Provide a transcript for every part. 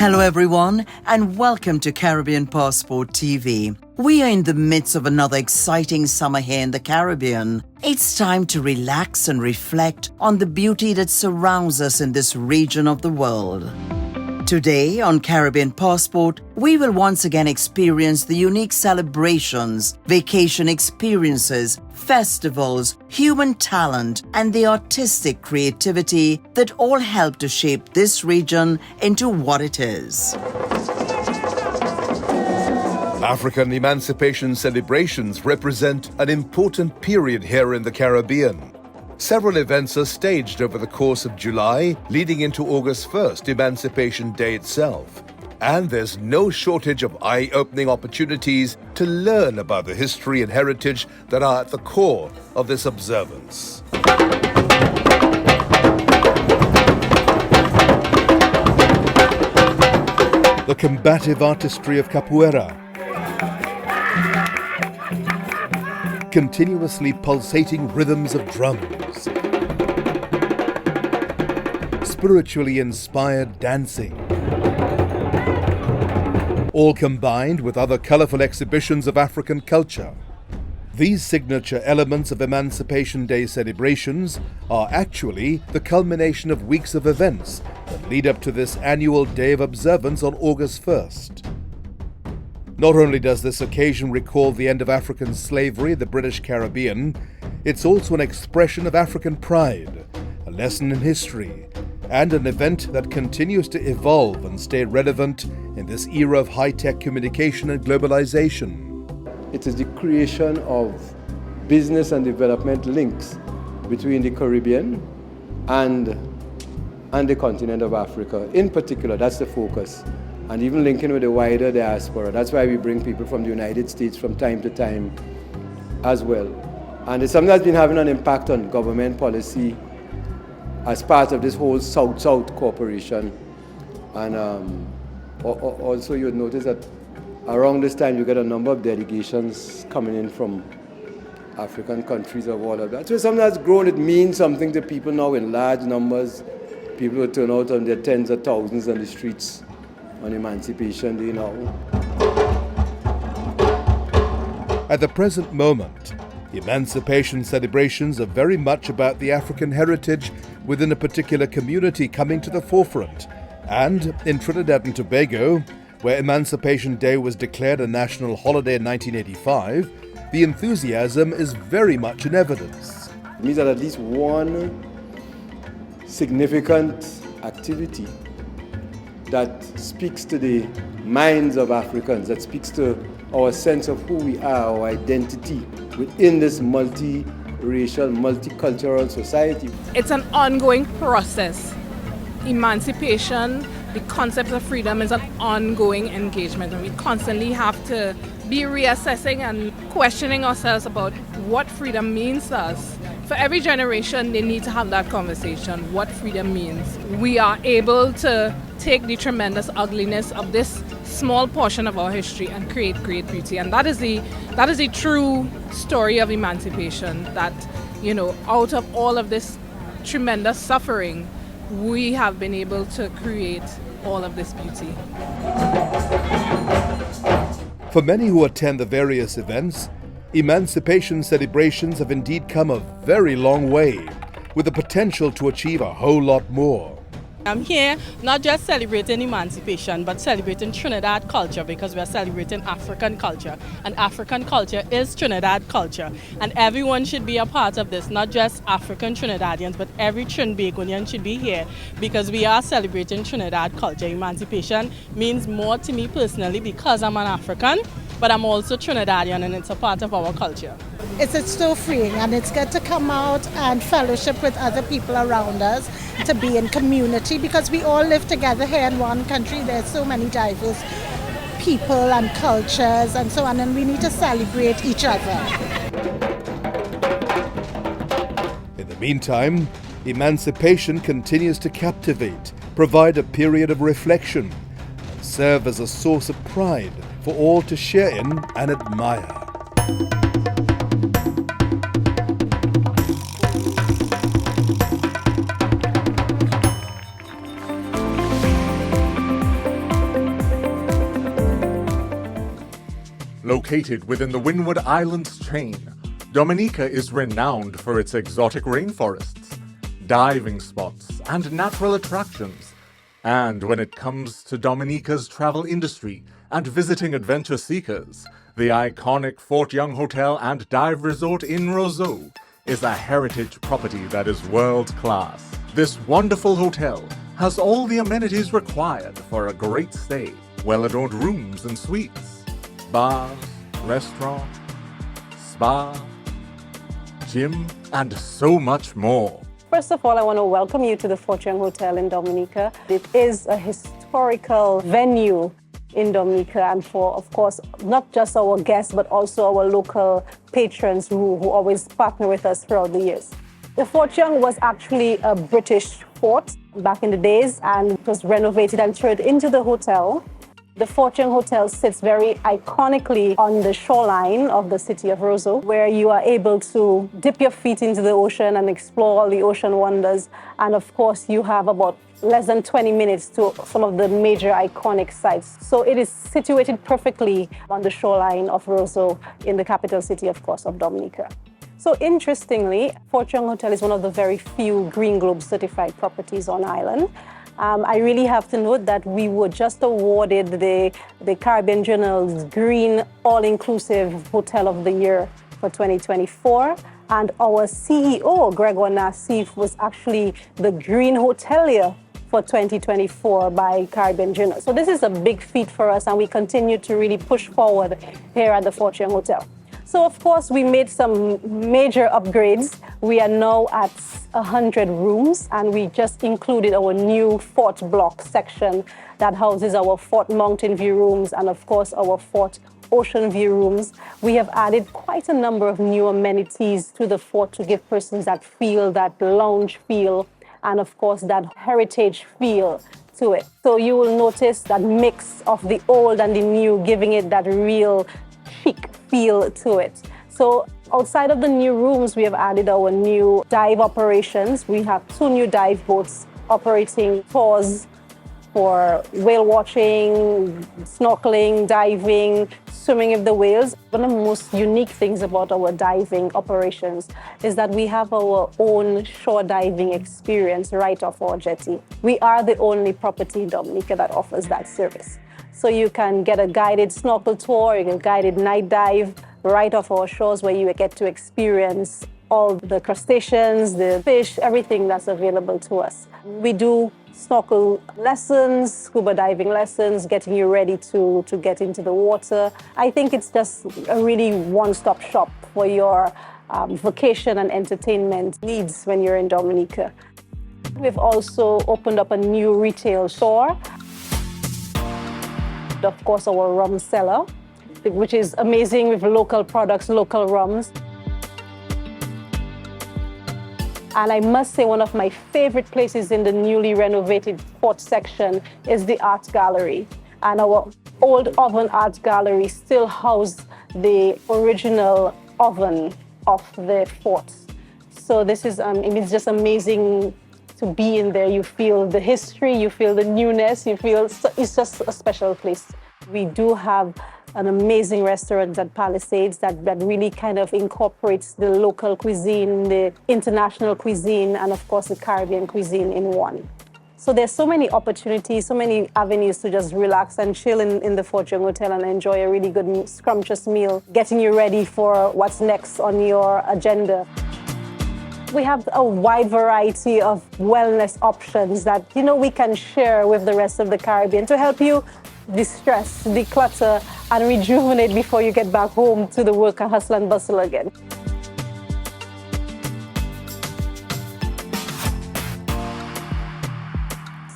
Hello everyone and welcome to Caribbean Passport TV. We are in the midst of another exciting summer here in the Caribbean. It's time to relax and reflect on the beauty that surrounds us in this region of the world. Today on Caribbean Passport, we will once again experience the unique celebrations, vacation experiences, festivals, human talent, and the artistic creativity that all help to shape this region into what it is. African Emancipation celebrations represent an important period here in the Caribbean. Several events are staged over the course of July, leading into August 1st, Emancipation Day itself. And there's no shortage of eye-opening opportunities to learn about the history and heritage that are at the core of this observance. The combative artistry of capoeira, continuously pulsating rhythms of drums, spiritually inspired dancing, all combined with other colorful exhibitions of African culture. These signature elements of Emancipation Day celebrations are actually the culmination of weeks of events that lead up to this annual day of observance on August 1st. Not only does this occasion recall the end of African slavery in the British Caribbean, it's also an expression of African pride, a lesson in history, and an event that continues to evolve and stay relevant in this era of high-tech communication and globalization. It is the creation of business and development links between the Caribbean and the continent of Africa. In particular, that's the focus. And even linking with the wider diaspora. That's why we bring people from the United States from time to time as well. And it's something that's been having an impact on government policy as part of this whole South-South cooperation. And also you would notice that around this time you get a number of delegations coming in from African countries of all of that. So it's something that's grown. It means something to people now in large numbers. People will turn out on their tens of thousands on the streets on Emancipation Day now. At the present moment, emancipation celebrations are very much about the African heritage within a particular community coming to the forefront. And in Trinidad and Tobago, where Emancipation Day was declared a national holiday in 1985, the enthusiasm is very much in evidence. It means that at least one significant activity that speaks to the minds of Africans, that speaks to our sense of who we are, our identity within this multi-racial, multicultural society. It's an ongoing process. Emancipation, the concept of freedom is an ongoing engagement, and we constantly have to be reassessing and questioning ourselves about what freedom means to us. For every generation, they need to have that conversation, what freedom means. We are able to take the tremendous ugliness of this small portion of our history and create great beauty. And that is the true story of emancipation, that, you know, out of all of this tremendous suffering, we have been able to create all of this beauty. For many who attend the various events, emancipation celebrations have indeed come a very long way, with the potential to achieve a whole lot more. I'm here not just celebrating emancipation, but celebrating Trinidad culture, because we're celebrating African culture. And African culture is Trinidad culture. And everyone should be a part of this, not just African Trinidadians, but every Trinbagonian should be here, because we are celebrating Trinidad culture. Emancipation means more to me personally because I'm an African, but I'm also Trinidadian, and it's a part of our culture. It's so freeing, and it's good to come out and fellowship with other people around us, to be in community, because we all live together here in one country. There's so many diverse people and cultures and so on, and we need to celebrate each other. In the meantime, emancipation continues to captivate, provide a period of reflection, and serve as a source of pride for all to share in and admire. Located within the Windward Islands chain, Dominica is renowned for its exotic rainforests, diving spots, and natural attractions. And when it comes to Dominica's travel industry and visiting adventure seekers, the iconic Fort Young Hotel and Dive Resort in Roseau is a heritage property that is world-class. This wonderful hotel has all the amenities required for a great stay, well-adorned rooms and suites, bars, restaurant, spa, gym, and so much more. First of all, I want to welcome you to the Fort Young Hotel in Dominica. It is a historical venue in Dominica, and for, of course, not just our guests, but also our local patrons who always partner with us throughout the years. The Fort Young was actually a British fort back in the days, and it was renovated and turned into the hotel. The Fort Young Hotel sits very iconically on the shoreline of the city of Roseau, where you are able to dip your feet into the ocean and explore all the ocean wonders. And of course, you have about less than 20 minutes to some of the major iconic sites. So it is situated perfectly on the shoreline of Roseau in the capital city, of course, of Dominica. So interestingly, Fort Young Hotel is one of the very few Green Globe certified properties on island. I really have to note that we were just awarded the Caribbean Journal's Green All-Inclusive Hotel of the Year for 2024. And our CEO, Gregor Nassif, was actually the Green Hotelier for 2024 by Caribbean Journal. So this is a big feat for us, and we continue to really push forward here at the Fort Young Hotel. So of course, we made some major upgrades. We are now at 100 rooms, and we just included our new Fort Block section that houses our Fort Mountain View rooms and of course our Fort Ocean View rooms. We have added quite a number of new amenities to the fort to give persons that feel, that lounge feel, and of course that heritage feel to it. So you will notice that mix of the old and the new, giving it that real chic feel to it. So outside of the new rooms, we have added our new dive operations. We have 2 new dive boats operating tours for whale watching, snorkeling, diving, swimming with the whales. One of the most unique things about our diving operations is that we have our own shore diving experience right off our jetty. We are the only property in Dominica that offers that service. So you can get a guided snorkel tour, you can guided night dive right off our shores where you get to experience all the crustaceans, the fish, everything that's available to us. We do snorkel lessons, scuba diving lessons, getting you ready to get into the water. I think it's just a really one-stop shop for your vacation and entertainment needs when you're in Dominica. We've also opened up a new retail store. Of course, our rum cellar, which is amazing with local products, local rums. And I must say one of my favorite places in the newly renovated fort section is the art gallery. And our old oven art gallery still houses the original oven of the fort. So this is, it's just amazing to be in there. You feel the history, you feel the newness, you feel, it's just a special place. We do have an amazing restaurant at Palisades that really kind of incorporates the local cuisine, the international cuisine, and of course the Caribbean cuisine in one. So there's so many opportunities, so many avenues to just relax and chill in the Fort Young Hotel and enjoy a really good scrumptious meal, getting you ready for what's next on your agenda. We have a wide variety of wellness options that, you know, we can share with the rest of the Caribbean to help you distress, declutter, and rejuvenate before you get back home to the work and hustle and bustle again.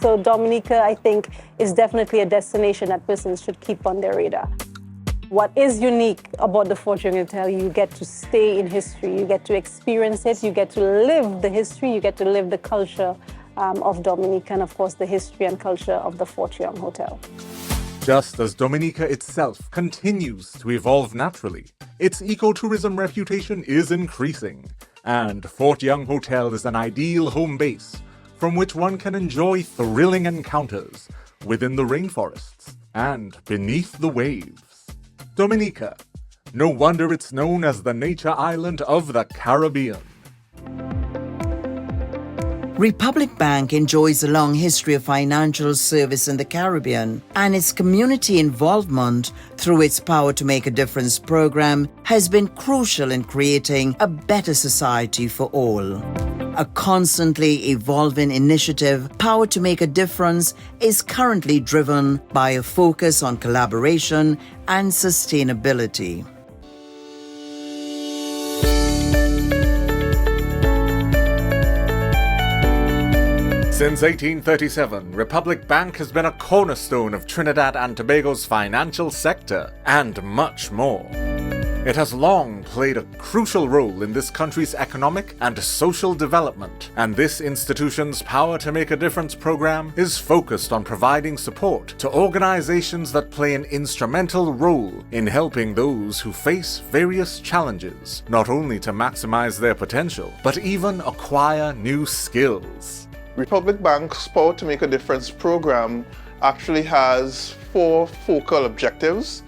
So Dominica, I think, is definitely a destination that persons should keep on their radar. What is unique about the Fort Young Hotel, you get to stay in history, you get to experience it, you get to live the history, you get to live the culture of Dominica, and of course the history and culture of the Fort Young Hotel. Just as Dominica itself continues to evolve naturally, its ecotourism reputation is increasing, and Fort Young Hotel is an ideal home base from which one can enjoy thrilling encounters within the rainforests and beneath the waves. Dominica, No wonder it's known as the nature island of the Caribbean. Republic Bank enjoys a long history of financial service in the Caribbean, and its community involvement through its Power to Make a Difference program has been crucial in creating a better society for all. A constantly evolving initiative, Power to Make a Difference is currently driven by a focus on collaboration and sustainability. Since 1837, Republic Bank has been a cornerstone of Trinidad and Tobago's financial sector, and much more. It has long played a crucial role in this country's economic and social development, and this institution's Power to Make a Difference program is focused on providing support to organizations that play an instrumental role in helping those who face various challenges, not only to maximize their potential, but even acquire new skills. Republic Bank's Power to Make a Difference program actually has 4 focal objectives.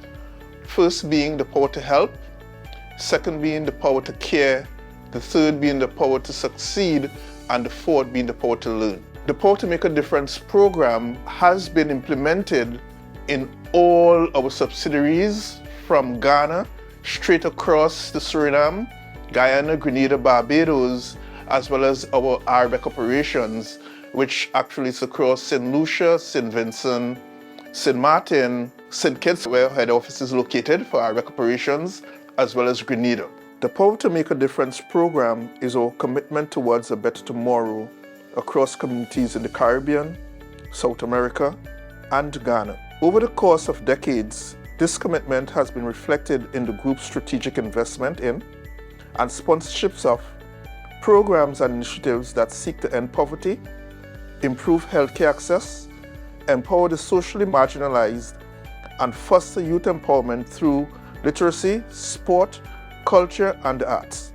First being the power to help, second being the power to care, the third being the power to succeed, and the fourth being the power to learn. The Power to Make a Difference program has been implemented in all our subsidiaries from Ghana straight across to Suriname, Guyana, Grenada, Barbados, as well as our Arabic operations, which actually is across St. Lucia, St. Vincent, St. Martin, St. Kitts, where head office is located for Arabic operations, as well as Grenada. The Power to Make a Difference program is our commitment towards a better tomorrow across communities in the Caribbean, South America, and Ghana. Over the course of decades, this commitment has been reflected in the group's strategic investment in and sponsorships of programs and initiatives that seek to end poverty, improve healthcare access, empower the socially marginalized, and foster youth empowerment through literacy, sport, culture, and the arts.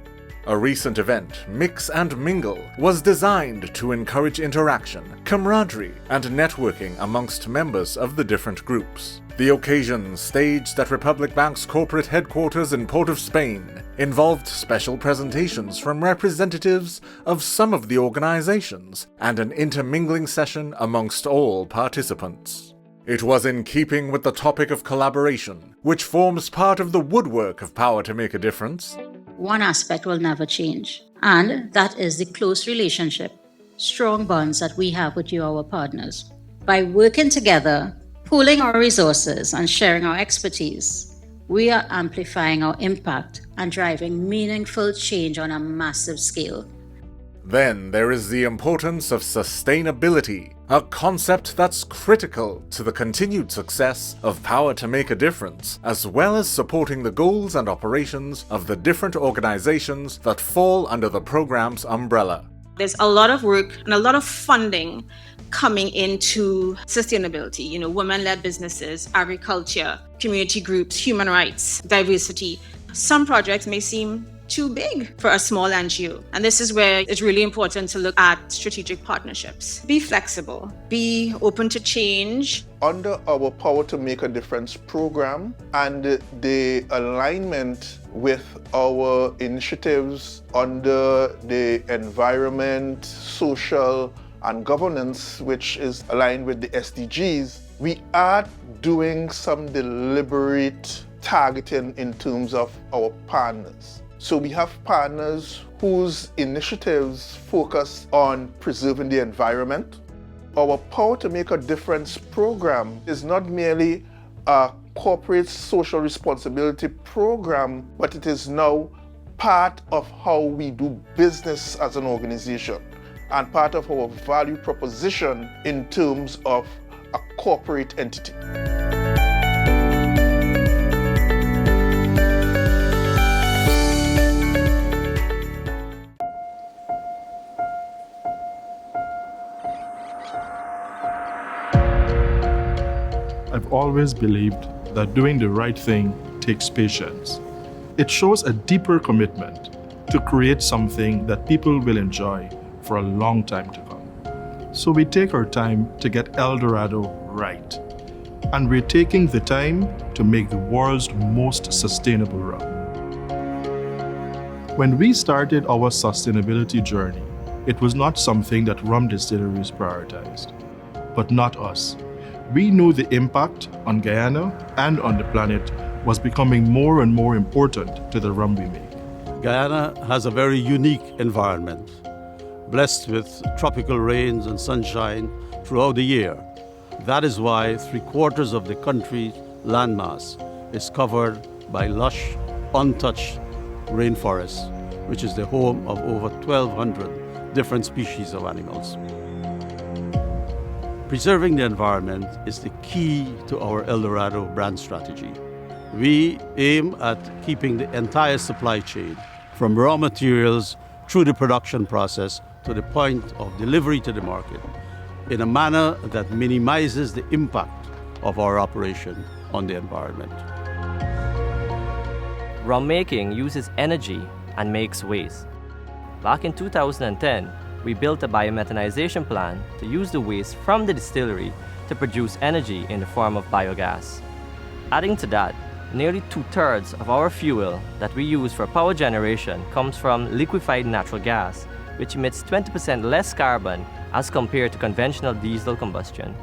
A recent event, Mix and Mingle, was designed to encourage interaction, camaraderie, and networking amongst members of the different groups. The occasion, staged at Republic Bank's corporate headquarters in Port of Spain, involved special presentations from representatives of some of the organizations and an intermingling session amongst all participants. It was in keeping with the topic of collaboration, which forms part of the woodwork of Power to Make a Difference. One aspect will never change, and that is the close relationship, strong bonds that we have with you, our partners. By working together, pooling our resources and sharing our expertise, we are amplifying our impact and driving meaningful change on a massive scale. Then there is the importance of sustainability, a concept that's critical to the continued success of Power to Make a Difference, as well as supporting the goals and operations of the different organizations that fall under the program's umbrella. There's a lot of work and a lot of funding coming into sustainability, women-led businesses, agriculture, community groups, human rights, diversity. Some projects may seem too big for a small NGO. And this is where it's really important to look at strategic partnerships. Be flexible, be open to change. Under our Power to Make a Difference program and the alignment with our initiatives under the environment, social, and governance, which is aligned with the SDGs, we are doing some deliberate targeting in terms of our partners. So we have partners whose initiatives focus on preserving the environment. Our Power to Make a Difference program is not merely a corporate social responsibility program, but it is now part of how we do business as an organization and part of our value proposition in terms of a corporate entity. I've always believed that doing the right thing takes patience. It shows a deeper commitment to create something that people will enjoy for a long time to come. So we take our time to get El Dorado right. and we're taking the time to make the world's most sustainable rum. When we started our sustainability journey, it was not something that rum distilleries prioritized. But not us. We knew the impact on Guyana and on the planet was becoming more and more important to the rum we make. Guyana has a very unique environment, blessed with tropical rains and sunshine throughout the year. That is why 3/4 of the country's landmass is covered by lush, untouched rainforests, which is the home of over 1,200 different species of animals. Preserving the environment is the key to our El Dorado brand strategy. We aim at keeping the entire supply chain, from raw materials through the production process to the point of delivery to the market, in a manner that minimizes the impact of our operation on the environment. Rum making uses energy and makes waste. Back in 2010, we built a biomethanization plant to use the waste from the distillery to produce energy in the form of biogas. Adding to that, nearly 2/3 of our fuel that we use for power generation comes from liquefied natural gas, which emits 20% less carbon as compared to conventional diesel combustion.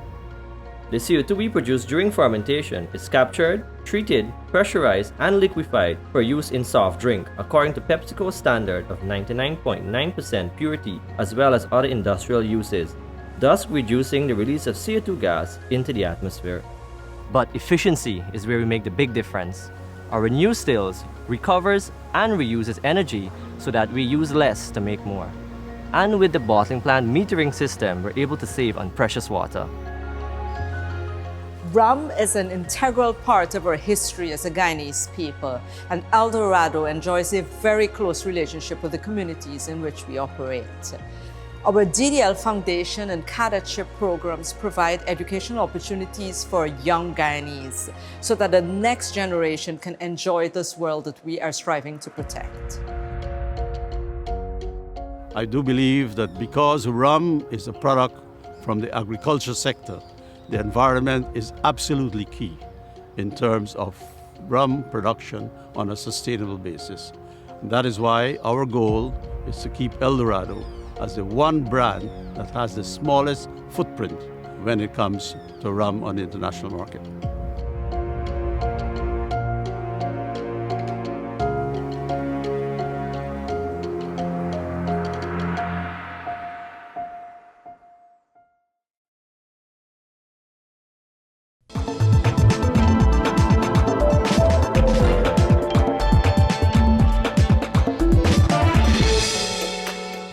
The CO2 we produce during fermentation is captured, treated, pressurized, and liquefied for use in soft drink according to PepsiCo's standard of 99.9% purity, as well as other industrial uses, thus reducing the release of CO2 gas into the atmosphere. But efficiency is where we make the big difference. Our new stills recovers and reuses energy so that we use less to make more. And with the bottling plant metering system, we're able to save on precious water. Rum is an integral part of our history as a Guyanese people, and El Dorado enjoys a very close relationship with the communities in which we operate. Our DDL Foundation and cadetship programs provide educational opportunities for young Guyanese so that the next generation can enjoy this world that we are striving to protect. I do believe that because rum is a product from the agriculture sector, the environment is absolutely key in terms of rum production on a sustainable basis. And that is why our goal is to keep El Dorado as the one brand that has the smallest footprint when it comes to rum on the international market.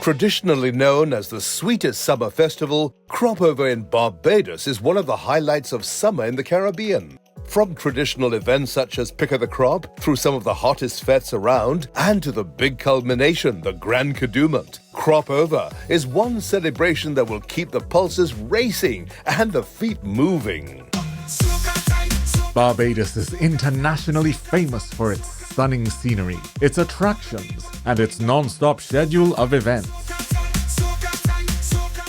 Traditionally known as the sweetest summer festival, Crop Over in Barbados is one of the highlights of summer in the Caribbean. From traditional events such as Pick of the Crop, through some of the hottest fetes around, and to the big culmination, the Grand Cadoument, Crop Over is one celebration that will keep the pulses racing and the feet moving. Barbados is internationally famous for its stunning scenery, its attractions, and its non-stop schedule of events.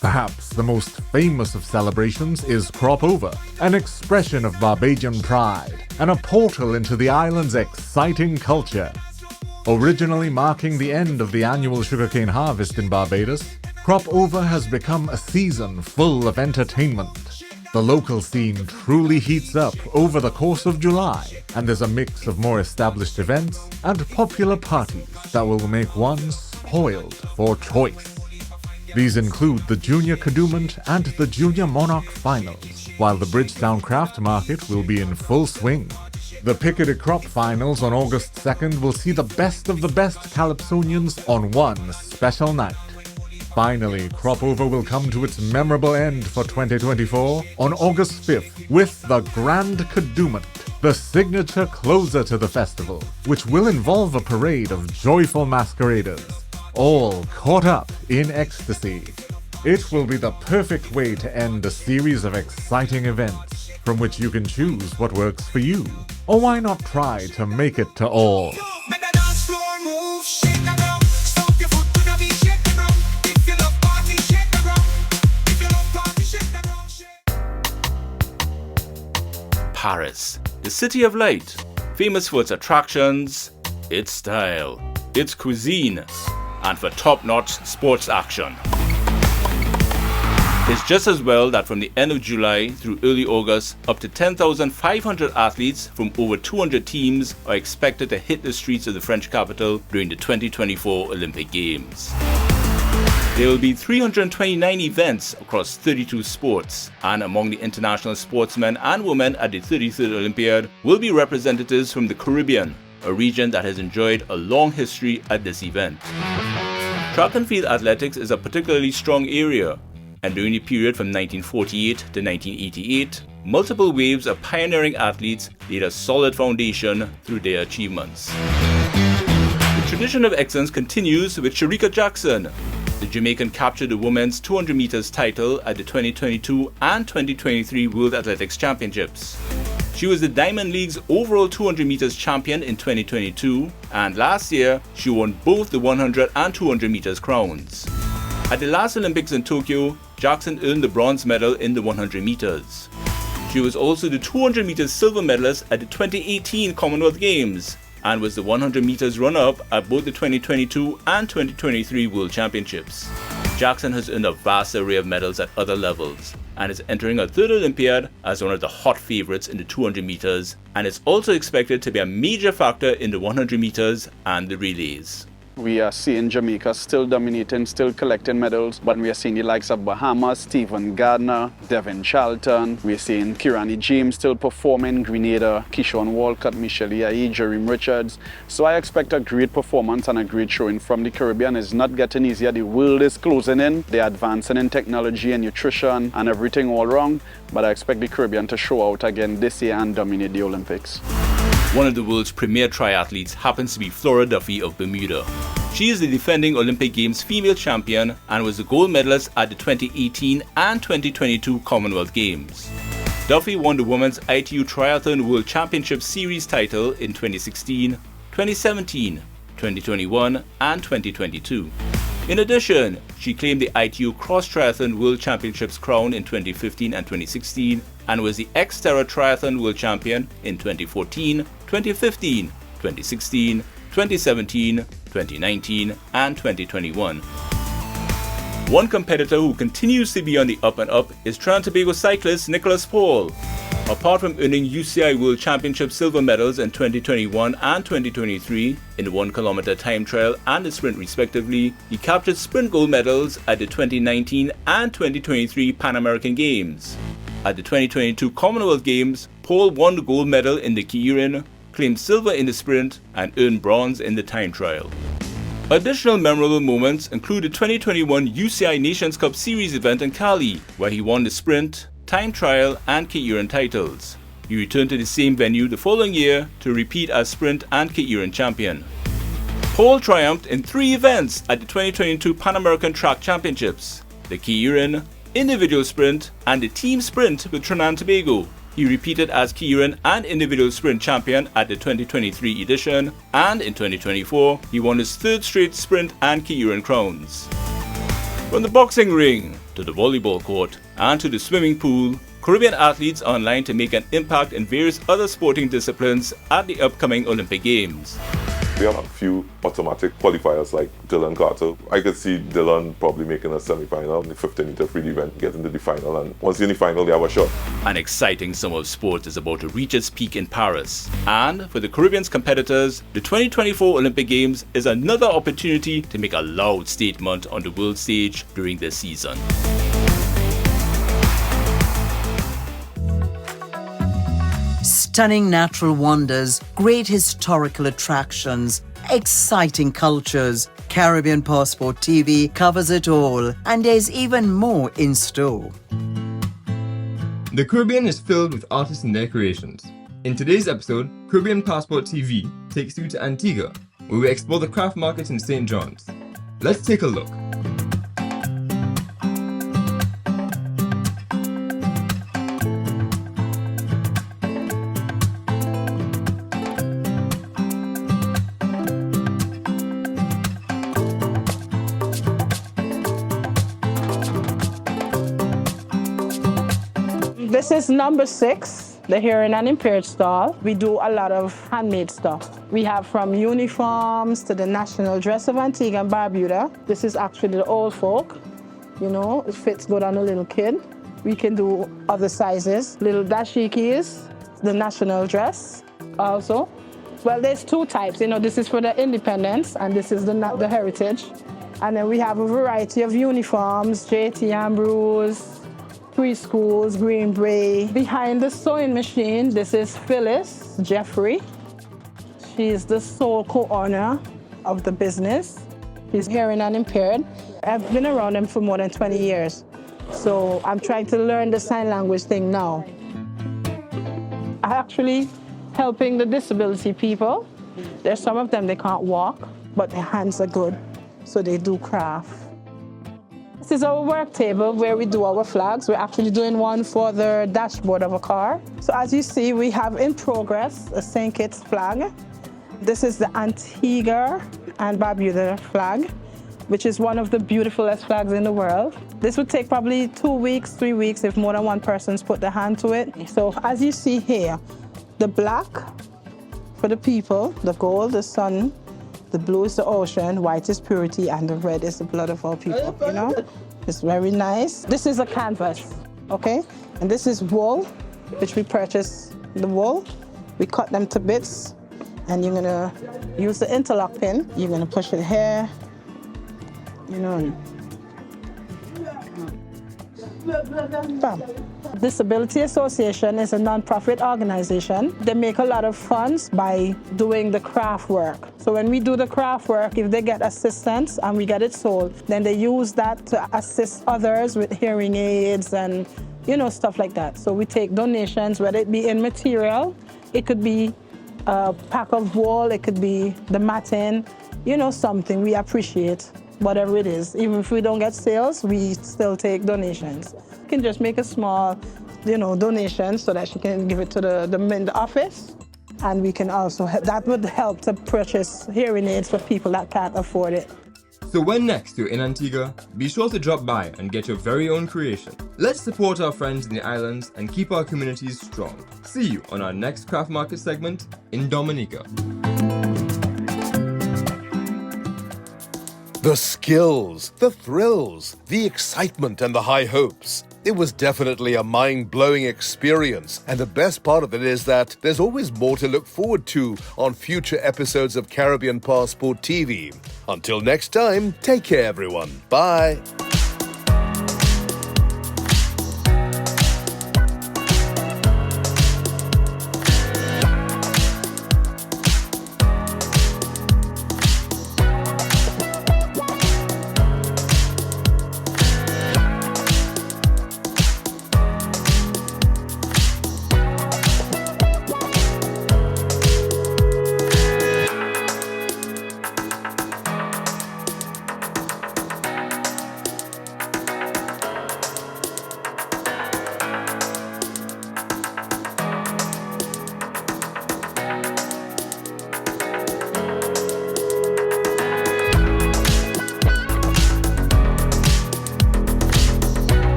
Perhaps the most famous of celebrations is Crop Over, an expression of Barbadian pride and a portal into the island's exciting culture. Originally marking the end of the annual sugarcane harvest in Barbados, Crop Over has become a season full of entertainment. The local scene truly heats up over the course of July, and there's a mix of more established events and popular parties that will make one spoiled for choice. These include the Junior Cadoument and the Junior Monarch Finals, while the Bridgetown Craft Market will be in full swing. The Pick of the Crop Finals on August 2nd will see the best of the best Calypsonians on one special night. Finally, Crop Over will come to its memorable end for 2024 on August 5th with the Grand Cadoument, the signature closer to the festival, which will involve a parade of joyful masqueraders, all caught up in ecstasy. It will be the perfect way to end a series of exciting events from which you can choose what works for you. Or why not try to make it to all? Paris, the city of light, famous for its attractions, its style, its cuisine, and for top-notch sports action. It's just as well that from the end of July through early August, up to 10,500 athletes from over 200 teams are expected to hit the streets of the French capital during the 2024 Olympic Games. There will be 329 events across 32 sports, and among the international sportsmen and women at the 33rd Olympiad will be representatives from the Caribbean, a region that has enjoyed a long history at this event. Track and field athletics is a particularly strong area, and during the period from 1948 to 1988, multiple waves of pioneering athletes laid a solid foundation through their achievements. The tradition of excellence continues with Shericka Jackson. The Jamaican captured the women's 200 meters title at the 2022 and 2023 World Athletics Championships. She was the Diamond League's overall 200 meters champion in 2022, and last year she won both the 100 and 200 meters crowns. At the last Olympics in Tokyo, Jackson earned the bronze medal in the 100 meters. She was also the 200 meters silver medalist at the 2018 Commonwealth Games, and was the 100 meters runner-up at both the 2022 and 2023 World Championships. Jackson has earned a vast array of medals at other levels, and is entering her third Olympiad as one of the hot favourites in the 200 meters, and is also expected to be a major factor in the 100 meters and the relays. We are seeing Jamaica still dominating, still collecting medals, but we are seeing the likes of Bahamas, Stephen Gardner, Devin Charlton. We're seeing Kirani James still performing, Grenada, Keyshawn Walcott, Michelle Iae, Jereme Richards. So I expect a great performance and a great showing from the Caribbean. It's not getting easier. The world is closing in. They're advancing in technology and nutrition and everything all wrong. But I expect the Caribbean to show out again this year and dominate the Olympics. One of the world's premier triathletes happens to be Flora Duffy of Bermuda. She is the defending Olympic Games female champion and was the gold medalist at the 2018 and 2022 Commonwealth Games. Duffy won the Women's ITU Triathlon World Championship Series title in 2016, 2017, 2021 and 2022. In addition, she claimed the ITU Cross Triathlon World Championships crown in 2015 and 2016 and was the Xterra Triathlon World Champion in 2014, 2015, 2016, 2017, 2019 and 2021. One competitor who continues to be on the up and up is Trinidad Tobago cyclist Nicholas Paul. Apart from earning UCI World Championship silver medals in 2021 and 2023 in the 1 kilometer time trial and the sprint respectively, he captured sprint gold medals at the 2019 and 2023 Pan American Games. At the 2022 Commonwealth Games, Paul won the gold medal in the keirin, claimed silver in the sprint, and earned bronze in the time trial. Additional memorable moments include the 2021 UCI Nations Cup Series event in Cali, where he won the sprint, time trial and keirin titles. He returned to the same venue the following year to repeat as sprint and keirin champion. Paul triumphed in 3 events at the 2022 Pan American Track Championships: the keirin, individual sprint and the team sprint with Trinidad and Tobago. He repeated as keirin and individual sprint champion at the 2023 edition, and in 2024 he won his 3rd straight sprint and keirin crowns. From the boxing ring to the volleyball court and to the swimming pool, Caribbean athletes are online to make an impact in various other sporting disciplines at the upcoming Olympic Games. We have a few automatic qualifiers like Dylan Carter. I could see Dylan probably making a semi-final in the 15-meter free event, getting to the final, and once in the final they have a shot. An exciting summer of sport is about to reach its peak in Paris. And for the Caribbean's competitors, the 2024 Olympic Games is another opportunity to make a loud statement on the world stage during this season. Stunning natural wonders, great historical attractions, exciting cultures. Caribbean Passport TV covers it all, and there's even more in store. The Caribbean is filled with artists and their creations. In today's episode, Caribbean Passport TV takes you to Antigua, where we explore the craft market in St. John's. Let's take a look. This is number 6. the hearing and impaired stall. We do a lot of handmade stuff. We have from uniforms to the national dress of Antigua and Barbuda. This is actually the old folk. You know, it fits good on a little kid. We can do other sizes. Little dashikis, the national dress also. Well, there's two types. You know, this is for the independence and this is the heritage. And then we have a variety of uniforms, JT Ambrose, preschools, Green Bray. Behind the sewing machine, this is Phyllis Jeffrey. She is the sole co-owner of the business. She's hearing and impaired. I've been around them for more than 20 years. So I'm trying to learn the sign language thing now. I'm actually helping the disability people. There's some of them, they can't walk, but their hands are good, so they do craft. This is our work table where we do our flags. We're actually doing one for the dashboard of a car. So as you see, we have in progress a St. Kitts flag. This is the Antigua and Barbuda flag, which is one of the beautifulest flags in the world. This would take probably 2 weeks, 3 weeks if more than one person's put their hand to it. So as you see here, the black for the people, the gold, the sun, the blue is the ocean, white is purity, and the red is the blood of all people, you know? It's very nice. This is a canvas, okay? And this is wool, which we purchase the wool. We cut them to bits, and you're gonna use the interlock pin. You're gonna push it here, you know. Bam. Disability Association is a non-profit organization. They make a lot of funds by doing the craft work. So when we do the craft work, if they get assistance and we get it sold, then they use that to assist others with hearing aids and, you know, stuff like that. So we take donations, whether it be in material, it could be a pack of wool, it could be the matting, you know, something. We appreciate whatever it is. Even if we don't get sales, we still take donations. You can just make a small, you know, donation so that she can give it to the office. And we can also, that would help to purchase hearing aids for people that can't afford it. So when next you're in Antigua, be sure to drop by and get your very own creation. Let's support our friends in the islands and keep our communities strong. See you on our next craft market segment in Dominica. The skills, the thrills, the excitement and the high hopes. It was definitely a mind-blowing experience, and the best part of it is that there's always more to look forward to on future episodes of Caribbean Passport TV. Until next time, take care everyone. Bye.